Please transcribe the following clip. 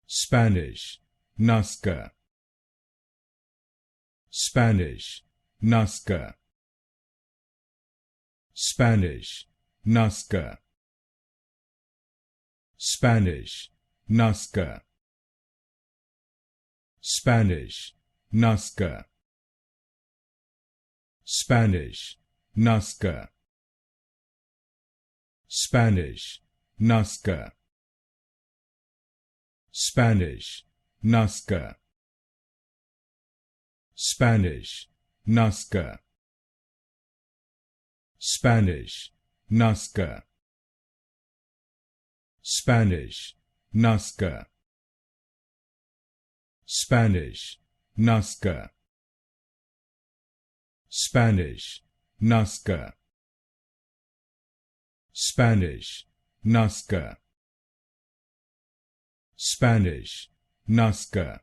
Spanish, Nazca. Spanish, Nazca. Spanish, Nazca. Spanish, Nazca. Spanish, Nazca. Spanish, Nazca. Spanish, Nazca. Spanish, Nazca. Spanish, Nazca. Spanish, Nazca. Spanish, Nazca. Spanish, Nazca. Spanish, Nazca. Spanish, Nazca. Spanish, Nazca.